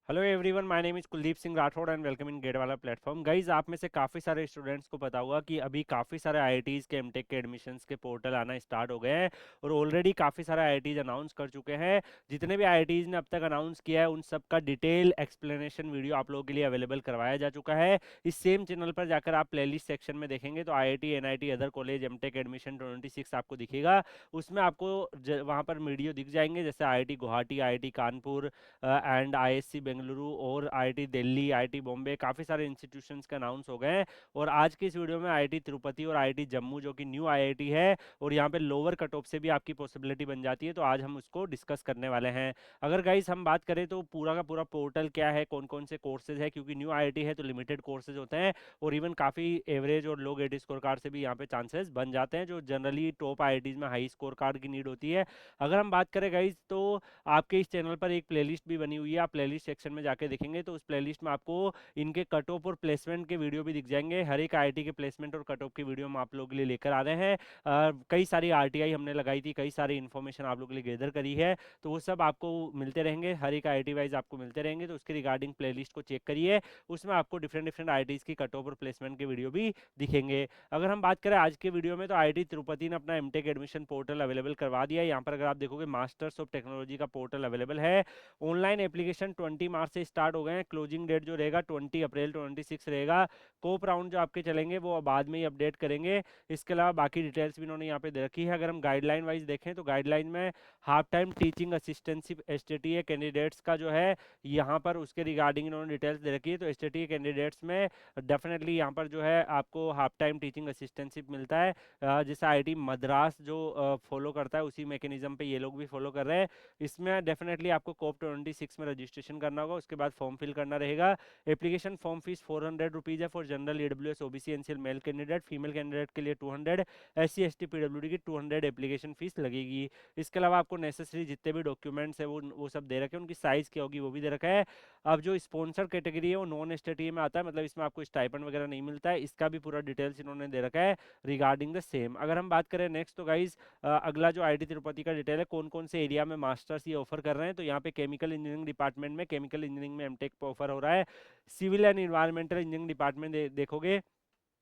Hello everyone, my name is Kuldeep Singh Rathore and welcome in GATE वाला platform. Guys, आप में से काफ़ी सारे स्टूडेंट्स को पता होगा कि अभी काफ़ी सारे आईआईटीज़ के एमटेक के एडमिशन्स के पोर्टल आना स्टार्ट हो गए हैं और ऑलरेडी काफ़ी सारे आईआईटीज़ अनाउंस कर चुके हैं। जितने भी आईआईटीज़ ने अब तक अनाउंस किया है उन सब का डिटेल एक्सप्लेनेशन वीडियो आप लोगों के लिए अवेलेबल करवाया जा चुका है। इस सेम चैनल पर जाकर आप प्लेलिस्ट सेक्शन में देखेंगे तो IIT, NIT, other college MTech admission 26 आपको दिखेगा। उसमें आपको वहाँ पर वीडियो दिख जाएंगे, जैसे IIT Guwahati, IIT Kanpur and ISC Bengaluru और आईआईटी दिल्ली, आईआईटी बॉम्बे, काफ़ी सारे इंस्टीट्यूशंस का अनाउंस हो गए हैं। और आज की इस वीडियो में आईआईटी तिरुपति और आईआईटी जम्मू, जो कि न्यू आईआईटी है और यहाँ पे लोअर कट ऑफ से भी आपकी पॉसिबिलिटी बन जाती है, तो आज हम उसको डिस्कस करने वाले हैं। अगर गाइस हम बात करें तो पूरा का पूरा पोर्टल क्या है, कौन कौन से कोर्सेज है, क्योंकि न्यू आईआईटी है तो लिमिटेड कोर्सेज होते हैं और इवन काफ़ी एवरेज और लो ग्रेड स्कोर कार्ड से भी यहाँ पे चांसेस बन जाते हैं, जो जनरली टॉप आईआईटीज में हाई स्कोर कार्ड की नीड होती है। अगर हम बात करें गाइस तो आपके इस चैनल पर एक प्लेलिस्ट भी बनी हुई है, आप प्लेलिस्ट सेक्शन में जाके देखेंगे तो उस प्लेलिस्ट में आपको इनके कट ऑफ और प्लेसमेंट के वीडियो भी दिख जाएंगे। हर एक आईआईटी के प्लेसमेंट और कट ऑफ की वीडियो हम आप लोगों के लिए लेकर आ रहे हैं। कई सारी आरटीआई हमने लगाई थी, कई सारी इन्फॉर्मेशन आप लोगों के लिए गैदर करी है, तो वो सब आपको मिलते रहेंगे, हर एक आईआईटी वाइज आपको मिलते रहेंगे। तो उसके रिगार्डिंग प्लेलिस्ट को चेक करिए, उसमें आपको डिफरेंट डिफरेंट आईआईटीज की कट ऑफ और प्लेसमेंट के वीडियो भी दिखेंगे। अगर हम बात करें आज के वीडियो में तो आईआईटी तिरुपति ने अपना एमटेक एडमिशन पोर्टल अवेलेबल करवा दिया है। यहाँ पर अगर आप देखोगे मास्टर्स ऑफ टेक्नोलॉजी का पोर्टल अवेलेबल है। ऑनलाइन एप्लीकेशन 20 मार्च से स्टार्ट हो गए हैं। क्लोजिंग डेट जो रहेगा 20 अप्रैल 26 रहेगा। कोप राउंड जो आपके चलेंगे वो बाद में ही अपडेट करेंगे। इसके अलावा बाकी डिटेल्स भी इन्होंने यहाँ पे दे रखी है। अगर हम गाइडलाइन वाइज देखें तो गाइडलाइन में half time teaching assistancy STTA candidates का जो है यहाँ पर उसके रिगार्डिंग इन्होंने डिटेल्स दे रखी है। तो एसटीटीए कैंडिडेट्स में डेफिनेटली यहाँ पर जो है आपको हाफ टाइम टीचिंग असिस्टेंशिप मिलता है। जैसे आईआईटी मद्रास जो फॉलो करता है उसी मैकेनिज्म पे ये लोग भी फॉलो कर रहे हैं। इसमें डेफिनेटली आपको कोप 26 में रजिस्ट्रेशन करना होगा, उसके बाद फॉर्म फिल करना रहेगा। एप्लीकेशन फॉर्म फीस 400 रुपीज़ है for general EWS OBC NCL male candidate, female candidate के लिए 200, एससी एसटी पीडब्ल्यूडी की 200 एप्लीकेशन फीस लगेगी। इसके अलावा आपको नेसेसरी जितने भी डॉक्यूमेंट्स है वो सब दे रखे हैं, उनकी साइज क्या होगी वो भी दे रखा है। अब जो स्पॉन्सर कैटेगरी है वो नॉन स्टेटीए में आता है, मतलब इसमें आपको स्टाइपेंड वगैरह नहीं मिलता है, इसका भी पूरा डिटेल्स इन्होंने दे रखा है रिगार्डिंग द सेम। अगर हम बात करें नेक्स्ट तो गाइज अगला जो आईआईटी तिरुपति का डिटेल है, कौन कौन से एरिया में मास्टर्स ये ऑफर कर रहे हैं, तो यहाँ पे केमिकल इंजीनियरिंग डिपार्टमेंट में केमिकल इंजीनियरिंग में एमटेक ऑफर हो रहा है। Civil and environmental engineering department देखोगे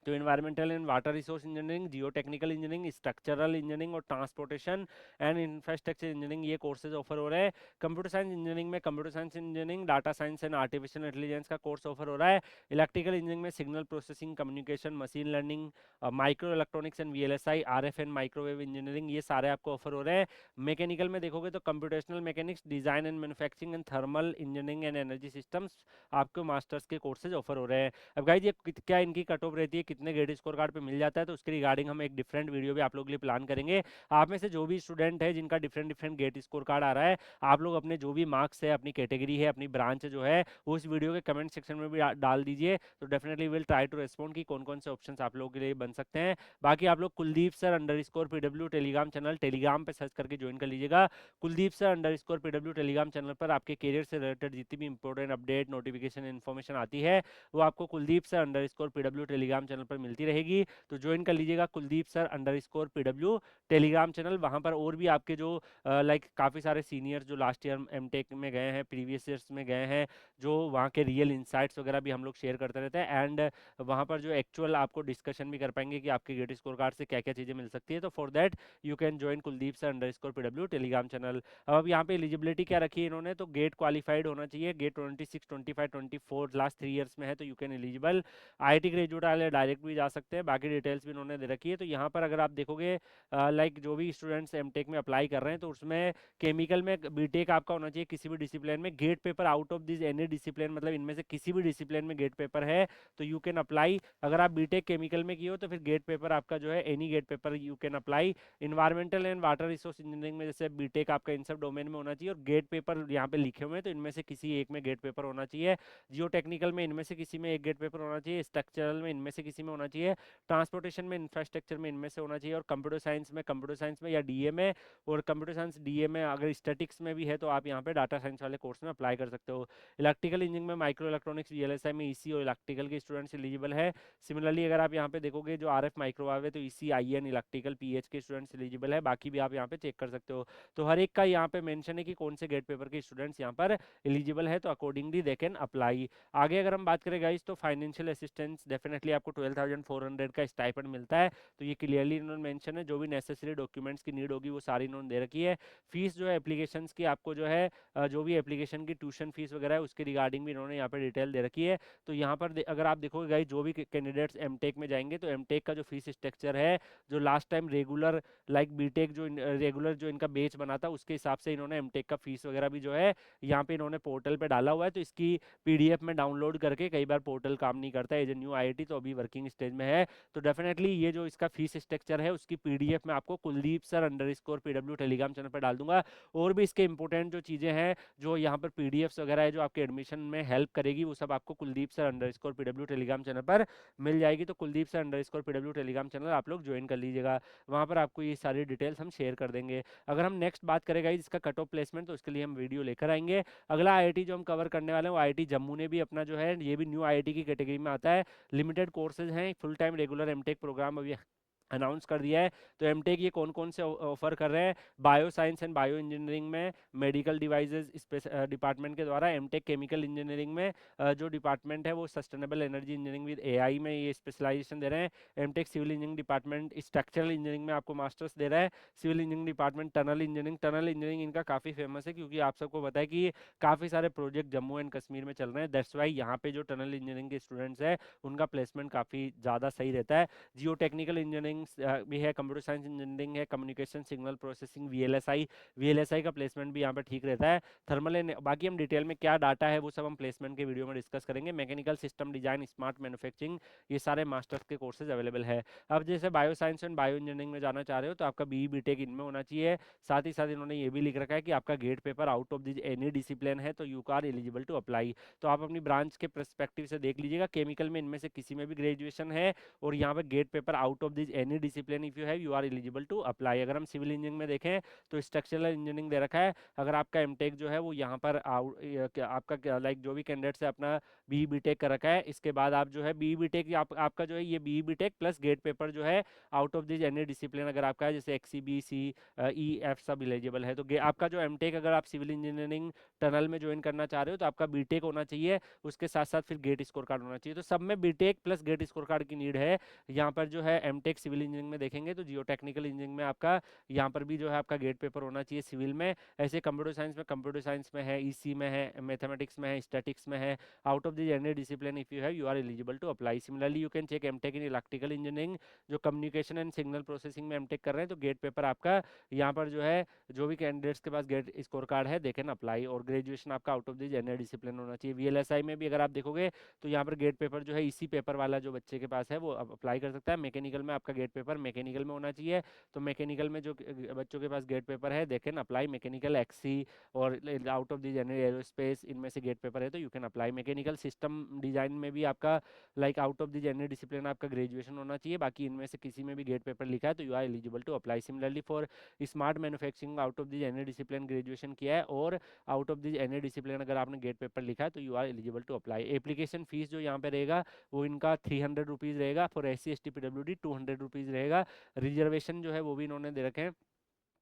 तो environmental and water resource engineering, geo technical engineering, structural engineering और ट्रांसपोर्टेशन एंड इंफ्रास्ट्रक्चर इंजीनियरिंग ये कोर्सेज ऑफर हो रहे हैं। कंप्यूटर साइंस इंजीनियरिंग में computer science engineering, data science and artificial intelligence का course offer हो रहा है। इलेक्ट्रिकल इंजीनियरिंग में signal processing, communication, machine learning, micro electronics and VLSI, RF and microwave engineering, ये सारे आपको ऑफर हो रहे हैं। मैकेनिकल में देखोगे तो computational mechanics, design and manufacturing and thermal engineering and energy systems आपको मास्टर्स के कोर्सेज ऑफर हो रहे हैं। अब गाइज ये क्या इनकी कट ऑफ रहती है, कितने ग्रेड स्कोर कार्ड पे मिल जाता है, तो उसके रिगार्डिंग हम एक डिफरेंट वीडियो भी आप लोगों के लिए प्लान करेंगे। आप में से जो भी स्टूडेंट है जिनका different different grade score card आ रहा है, आप लोग अपने जो भी मार्क्स है, अपनी कैटेगरी है, अपनी ब्रांच जो है, वो उस वीडियो के कमेंट सेक्शन में भी डाल दीजिए, तो definitely will try to respond कि कौन कौन से ऑप्शन आप लोगों के लिए बन सकते हैं। बाकी आप लोग Kuldeep sir underscore PW Telegram channel Telegram पे सर्च करके ज्वाइन कर लीजिएगा। Kuldeep sir underscore PW Telegram channel पर आपके करियर से रिलेटेड जितनी भी इंपॉर्टेंट अपडेट, नोटिफिकेशन, इन्फॉर्मेशन आती है वो आपको Kuldeep sir underscore PW Telegram channel पर मिलती रहेगी। तो ज्वाइन कर लीजिएगा Kuldeep sir underscore PW Telegram channel. वहाँ पर और भी आपके जो लाइक काफ़ी सारे सीनियर्स जो लास्ट ईयर एमटेक में गए हैं, प्रीवियस ईयर्स में गए हैं, जो वहाँ के रियल इंसाइट्स वगैरह भी हम लोग शेयर करते रहते हैं। एंड वहाँ पर जो एक्चुअल आपको डिस्कशन भी कर पाएंगे कि आपके गेट स्कोर कार्ड से क्या क्या चीज़ें मिल सकती है। तो for that you can join Kuldeep sir underscore PW Telegram channel. अब यहाँ पे एलिजिबिलिटी क्या रखी है इन्होंने, तो गेट क्वालिफाइड होना चाहिए, गेट 26, 25, 24 लास्ट 3 ईयर्स में है तो you can eligible. IIT graduate वाले डायरेक्ट भी जा सकते हैं, बाकी डिटेल्स भी इन्होंने दे रखी है। तो यहाँ पर अगर आप देखोगे लाइक जो भी स्टूडेंट्स एमटेक में अप्लाई कर रहे हैं तो उसमें केमिकल में बीटेक आपका होना चाहिए किसी भी डिसिप्लिन में, GATE paper out of this any discipline, मतलब इनमें से किसी भी डिसिप्लिन में गेट पेपर है तो यू कैन अप्लाई। अगर आप बीटेक केमिकल में किए हो तो फिर गेट पेपर आपका जो है any GATE paper you can apply. Environmental and water resource engineering में जैसे बीटेक आपका इन सब डोमेन में होना चाहिए और गेट पेपर यहाँ पे लिखे हुए हैं तो इनमें से किसी एक में गेट पेपर होना चाहिए। जियो टेक्निकल में इनमें से किसी में एक गेट पेपर होना चाहिए, स्ट्रक्चरल में इनमें से किसी किसी में होना चाहिए, ट्रांसपोर्टेशन में, इंफ्रास्ट्रक्चर में, इनमें से होना चाहिए, और कंप्यूटर साइंस में या डीए में, और कंप्यूटर साइंस डीए में अगर स्टैटिक्स में भी है तो आप यहाँ पे डाटा साइंस वाले कोर्स में अप्लाई कर सकते हो। इलेक्ट्रिकल इंजीनियरिंग में माइक्रो इलेक्ट्रॉनिक्स वीएलएसआई में ईसी और इलेक्ट्रिकल के स्टूडेंट्स एलिजिबल है। सिमिलरली अगर आप यहाँ पे देखोगे जो आरएफ माइक्रोवेव है तो ईसी आईएन इलेक्ट्रिकल पीएच के स्टूडेंट्स एलिजिबल है, बाकी भी आप यहाँ पे चेक कर सकते हो। तो हर एक का यहाँ पे मेंशन है कि कौन से गेट पेपर के स्टूडेंट्स यहाँ पर एलिजिबल है, तो अकॉर्डिंगली दे कैन अप्लाई। आगे अगर हम बात करें गाइस तो फाइनेंशियल असिस्टेंस डेफिनेटली आपको 12,400 का स्टाइपेंड मिलता है, तो ये क्लियरली इन्होंने मेंशन है। जो भी नेसेसरी डॉक्यूमेंट्स की नीड होगी वो सारी इन्होंने दे रखी है। फीस जो है एप्लीकेशंस की आपको जो है जो भी एप्लीकेशन की ट्यूशन फीस वगैरह है उसके रिगार्डिंग भी इन्होंने यहाँ पे डिटेल दे रखी है। तो यहाँ पर अगर आप देखोगे गाइस जो भी कैंडिडेट्स एमटेक में जाएंगे तो एमटेक का जो फीस स्ट्रक्चर है, जो last time regular like BTech जो रेगुलर जो इनका बेच बना था उसके हिसाब से इन्होंने एमटेक का फीस वगैरह भी जो है यहाँ पे इन्होंने पोर्टल पे डाला हुआ है। तो इसकी पीडीएफ में डाउनलोड करके, कई बार पोर्टल काम नहीं करता है, एज ए न्यू आईआईटी तो अभी वर्किंग स्टेज में है, तो डेफिनेटली ये जो इसका फीस स्ट्रक्चर है उसकी पीडीएफ में आपको Kuldeep sir underscore PW Telegram channel पर डाल दूंगा। और भी इसके इंपॉर्टेंट जो चीज़ें हैं जो यहाँ पर पीडीएफ्स वगैरह है जो आपके एडमिशन में हेल्प करेगी वो सब आपको Kuldeep sir underscore PW Telegram channel पर मिल जाएगी। तो Kuldeep sir underscore PW Telegram channel आप लोग ज्वाइन कर लीजिएगा, वहाँ पर आपको ये सारी डिटेल्स हम शेयर कर देंगे। अगर हम नेक्स्ट बात करेगा इसका कट ऑफ प्लेसमेंट तो उसके लिए हम वीडियो लेकर आएंगे। अगला आईआईटी जो हम कवर करने वाले हैं वो आईआईटी जम्मू ने भी अपना जो है, ये भी न्यू आईआईटी की कैटेगरी में आता है, लिमिटेड कोर्सेज हैं, full time regular MTech program अभी अनाउंस कर दिया है। तो एमटेक ये कौन कौन से ऑफर कर रहे हैं, bio science and bio engineering में मेडिकल डिवाइसेस डिपार्टमेंट के द्वारा, एमटेक केमिकल इंजीनियरिंग में जो डिपार्टमेंट है वो sustainable energy engineering with AI में ये स्पेशलाइजेशन दे रहे हैं। MTech civil engineering department structural engineering में आपको मास्टर्स दे रहा है। Civil engineering department tunnel engineering इनका काफ़ी फेमस है क्योंकि आप सबको पता है कि काफ़ी सारे प्रोजेक्ट जम्मू एंड कश्मीर में चल रहे हैं, दैट्स वाई यहाँ पे जो टनल इंजीनियरिंग के स्टूडेंट्स हैं उनका प्लेसमेंट काफ़ी ज़्यादा सही रहता है। जियो टेक्निकल इंजीनियरिंग भी है, कंप्यूटर साइंस इंजीनियरिंग है, कम्युनिकेशन सिग्नल प्रोसेसिंग वीएलएसआई का प्लेसमेंट भी यहाँ पर ठीक रहता है। थर्मल बाकी हम डिटेल में क्या डाटा है वो सब हम प्लेसमेंट के वीडियो में डिस्कस करेंगे। Mechanical system design, smart manufacturing, ये सारे मास्टर्स के कोर्सेज अवेलेबल है। अब जैसे bio science and bio engineering में जाना चाह रहे हो तो आपका बी बीटेक इनमें होना चाहिए। साथ ही साथ इन्होंने ये भी लिख रखा है कि आपका GATE paper out of this any discipline है तो you are eligible to apply. तो आप अपनी ब्रांच के परस्पेक्टिव से देख लीजिएगा, केमिकल में इनमें से किसी में भी ग्रेजुएशन है और यहाँ पे GATE paper out of this any discipline if you have you are eligible to apply. अगर हम सिविल इंजीनियरिंग में देखें तो स्ट्रक्चरल इंजीनियरिंग दे रखा है, अगर आपका एमटेक जो है वो यहाँ पर आपका लाइक जो भी कैंडिडेट्स है अपना बी बीटेक कर रखा है, इसके बाद आप जो है बी बीटेक आपका जो है ये B BTech plus GATE paper जो है out of this any discipline अगर आपका है, जैसे एक्सीबीसी ई एफ सब एलिजिबल है। तो आपका जो एमटेक अगर आप सिविल इंजीनियरिंग टनल में ज्वाइन करना चाह रहे हो तो आपका बीटेक होना चाहिए, उसके साथ साथ फिर गेट स्कोर कार्ड होना चाहिए। तो सब में BTech plus GATE score card की नीड है। यहाँ पर जो है एमटेक सिविल इंजीनियरिंग में देखेंगे तो जियो टेक्निकल इंजीनियरिंग में आपका यहाँ पर भी जो है आपका गेट पेपर होना चाहिए सिविल में। ऐसे कंप्यूटर साइंस में है, ईसी में है, मैथमेटिक्स में है, स्टैटिक्स में है, out of this any discipline if you have you are eligible to apply. Similarly you can check MTech in electrical engineering, जो कम्युनिकेशन एंड सिग्नल प्रोसेसिंग में एमटेक कर रहे हैं तो गेट पेपर आपका यहाँ पर जो है जो भी कैंडिडेट्स के पास गेट स्कोर कार्ड है दे कैन अप्लाई, और ग्रेजुएशन आपका out of this any discipline होना चाहिए। वीएलएसआई में भी अगर आप देखोगे तो यहाँ पर गेट पेपर जो है इसी पेपर वाला जो बच्चे के पास है वो अप्लाई कर सकता है। मैकेनिकल में आपका गेट पेपर मैकेनिकल में होना चाहिए, तो मैकेनिकल में जो बच्चों के पास गेट पेपर है they can apply. Mechanical XE और आउट ऑफ दिस एरोस्पेस इनमें से गेट पेपर है तो you can apply. Mechanical system design में भी आपका like out of this any discipline आपका ग्रेजुएशन होना चाहिए, बाकी इनमें से किसी में भी गेट पेपर लिखा है तो you are eligible to apply. Similarly for smart manufacturing out of this any discipline graduation किया है और out of this any discipline अगर आपने गेट पेपर लिखा है तो you are eligible to apply. Application fees जो यहाँ पे रहेगा वो इनका 300 रुपीज़ रहेगा, for SC ST PWD 200 rupees रहेगा। रिजर्वेशन जो है वो भी इन्होंने दे रखे हैं।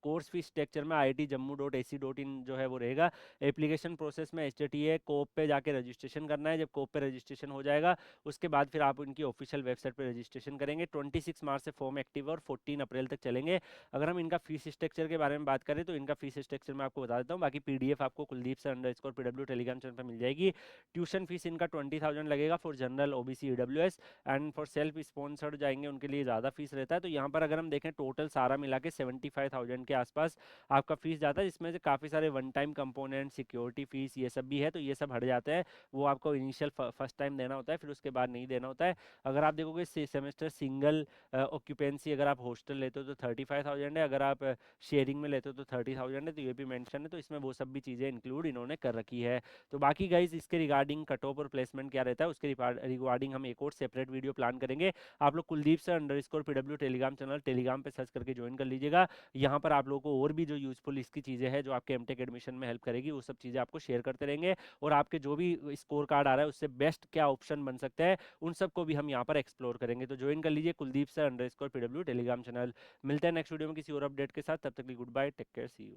कोर्स फीस स्ट्रक्चर में IITjammu.ac.in जो है वो रहेगा। एप्लीकेशन प्रोसेस में HTTP कोप पे जाके रजिस्ट्रेशन करना है, जब कोप पे रजिस्ट्रेशन हो जाएगा उसके बाद फिर आप उनकी ऑफिशियल वेबसाइट पे रजिस्ट्रेशन करेंगे। 26 मार्च से फॉर्म एक्टिव और 14 अप्रैल तक चलेंगे। अगर हम इनका फीस स्ट्रक्चर के बारे में बात करें तो इनका फीस स्ट्रक्चर मैं आपको बता देता हूँ, बाकी PDF आपको Kuldeep sir _PW Telegram channel पर मिल जाएगी। ट्यूशन फीस इनका 20,000 लगेगा for general OBC EWS, and for self sponsored जाएंगे उनके लिए ज़्यादा फीस रहता है। तो यहाँ पर अगर हम देखें टोटल सारा मिला के 75,000 के आसपास आपका फीस जाता है, जिसमें से काफ़ी सारे one time component, security fees, ये सब भी है, तो ये सब हट जाते हैं। वो आपको इनिशियल फर्स्ट टाइम देना होता है, फिर उसके बाद नहीं देना होता है। अगर आप देखोगे सेमेस्टर सिंगल ऑक्यूपेंसी अगर आप हॉस्टल लेते हो तो 35,000 है, अगर आप शेयरिंग में लेते हो तो 30,000 है, तो ये भी मेंशन है, तो इसमें वो सब भी चीज़ें इंक्लूड इन्होंने कर रखी है। तो बाकी गाइज इसके रिगार्डिंग कट ऑफ और प्लेसमेंट क्या रहता है उसके रिगार्डिंग हम एक और सेपरेट वीडियो प्लान करेंगे। आप लोग Kuldeep sir underscore PW Telegram channel Telegram पे सर्च करके ज्वाइन कर लीजिएगा। यहाँ पर आप लोगों को और भी जो यूजफुल इसकी चीज़ें हैं जो आपके एमटेक एडमिशन में हेल्प करेगी, वो सब चीज़ें आपको शेयर करते रहेंगे। और आपके जो भी स्कोर कार्ड आ रहा है उससे बेस्ट क्या ऑप्शन बन सकता है, उन सबको भी हम यहाँ पर एक्सप्लोर करेंगे। तो ज्वाइन कर लीजिए Kuldeep sir underscore PW Telegram channel. मिलते हैं नेक्स्ट वीडियो में किसी और अपडेट के साथ, तब तक के लिए goodbye, take care, see you.